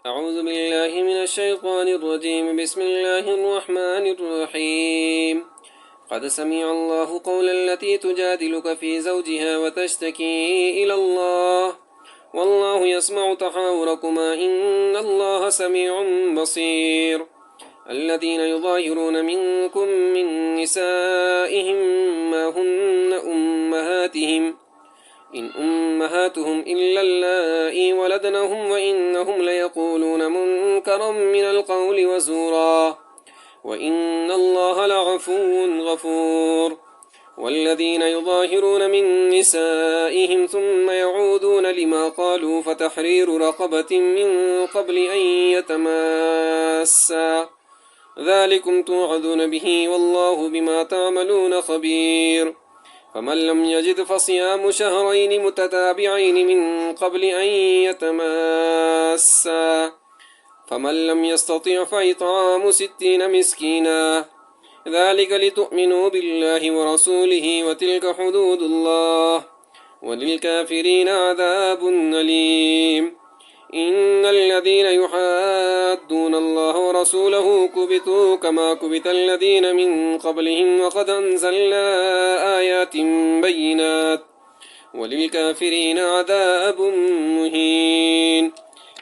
أعوذ بالله من الشيطان الرجيم. بسم الله الرحمن الرحيم. قد سمع الله قول التي تجادلك في زوجها وتشتكي إلى الله والله يسمع تحاوركما إن الله سميع بصير. الذين يظاهرون منكم من نسائهم ما هن أمهاتهم إن أمهاتهم إلا اللائي ولدنهم وإنهم ليقولون منكرا من القول وزورا وإن الله لعفو غفور. والذين يظاهرون من نسائهم ثم يعودون لما قالوا فتحرير رقبة من قبل أن يتماسا ذلكم توعدون به والله بما تعملون خبير. فمن لم يجد فصيام شهرين متتابعين من قبل أن يتماسا فمن لم يستطع فإطعام 60 مسكينا ذلك لتؤمنوا بالله ورسوله وتلك حدود الله وللكافرين عذاب أليم. إن الذين يحادون الله ورسوله كبتوا كما كبت الذين من قبلهم وقد أنزلنا آيات بينات وللكافرين عذاب مهين.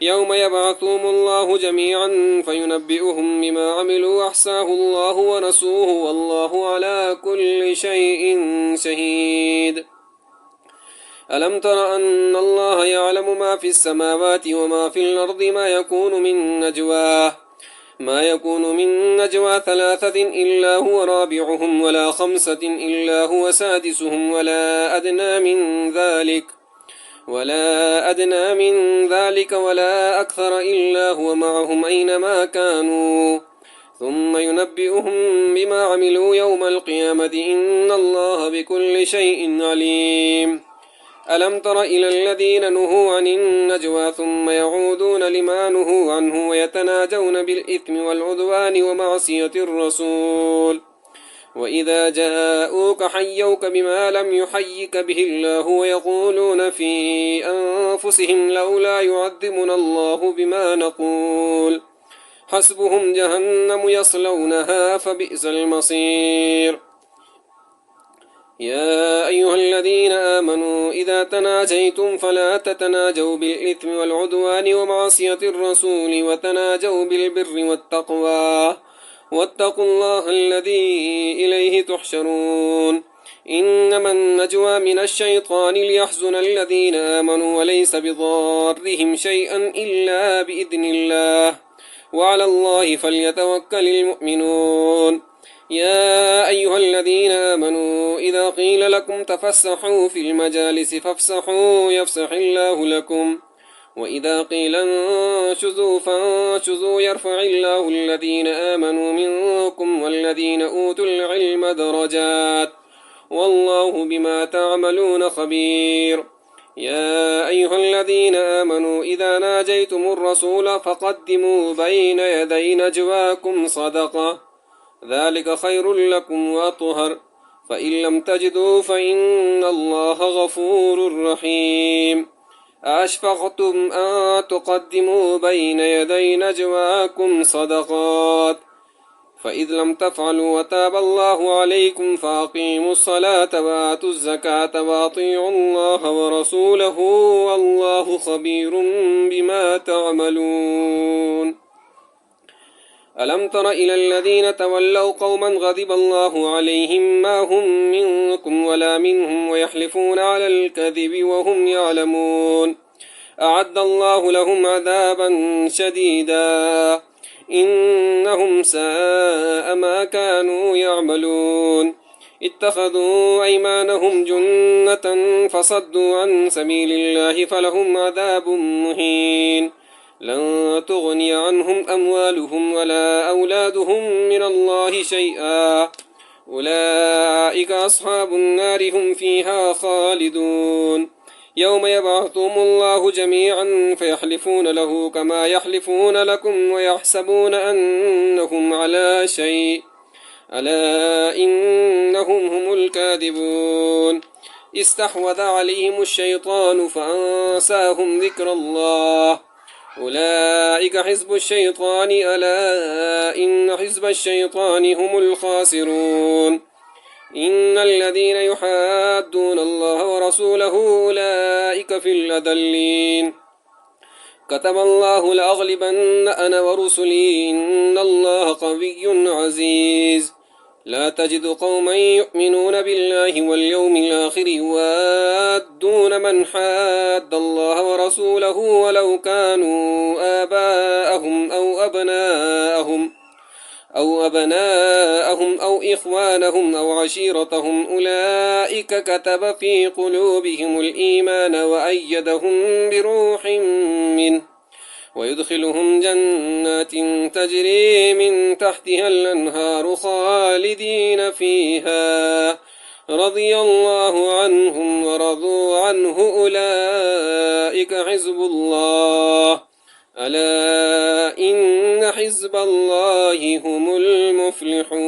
يوم يبعثهم الله جميعا فينبئهم بما عملوا أحصاه الله ونسوه والله على كل شيء شهيد. ألم تر أن الله يعلم ما في السماوات وما في الأرض ما يكون من نجوى 3 إلا هو رابعهم ولا 5 إلا هو سادسهم ولا أدنى من ذلك ولا أكثر إلا هو معهم أينما كانوا ثم ينبئهم بما عملوا يوم القيامة إن الله بكل شيء عليم. ألم تر إلى الذين نهوا عن النجوى ثم يعودون لما نهوا عنه ويتناجون بالإثم والعدوان ومعصية الرسول وإذا جاءوك حيوك بما لم يحيك به الله ويقولون في أنفسهم لولا يعذبنا الله بما نقول حسبهم جهنم يصلونها فبئس المصير. يا أيها الذين آمنوا إذا تناجيتم فلا تتناجوا بالإثم والعدوان ومعصية الرسول وتناجوا بالبر والتقوى واتقوا الله الذي إليه تحشرون. إنما النجوى من الشيطان ليحزن الذين آمنوا وليس بضارهم شيئا إلا بإذن الله وعلى الله فليتوكل المؤمنون. يا أيها الذين آمنوا إذا قيل لكم تفسحوا في المجالس فافسحوا يفسح الله لكم وإذا قيل انشزوا فانشزوا يرفع الله الذين آمنوا منكم والذين أوتوا العلم درجات والله بما تعملون خبير. يا أيها الذين آمنوا إذا ناجيتم الرسول فقدموا بين يدي نجواكم صدقة ذلك خير لكم وأطهر فإن لم تجدوا فإن الله غفور رحيم. أشفقتم أن تقدموا بين يدي نجواكم صدقات فإذ لم تفعلوا وتاب الله عليكم فأقيموا الصلاة وآتوا الزكاة وأطيعوا الله ورسوله والله خبير بما تعملون. ألم تر إلى الذين تولوا قوما غضب الله عليهم ما هم منكم ولا منهم ويحلفون على الكذب وهم يعلمون أعد الله لهم عذابا شديدا إنهم ساء ما كانوا يعملون. اتخذوا أيمانهم جنة فصدوا عن سبيل الله فلهم عذاب مهين. لن تغني عنهم أموالهم ولا أولادهم من الله شيئا أولئك أصحاب النار هم فيها خالدون. يوم يبعثهم الله جميعا فيحلفون له كما يحلفون لكم ويحسبون أنهم على شيء ألا إنهم هم الكاذبون. استحوذ عليهم الشيطان فأنساهم ذكر الله أولئك حزب الشيطان ألا إن حزب الشيطان هم الخاسرون إن الذين يحادون الله ورسوله أولئك في الأذلين كتب الله لأغلبن أنا ورسلي إن الله قوي عزيز لا تجد قوما يؤمنون بالله واليوم الآخر يوادون من حاد الله ورسوله ولو كانوا آباءهم أو أبناءهم أو إخوانهم أو عشيرتهم أولئك كتب في قلوبهم الإيمان وأيدهم بروح منه ويدخلهم جنات تجري من تحتها الأنهار خالدين فيها رضي الله عنهم ورضوا عنه أولئك حزب الله ألا إن حزب الله هم المفلحون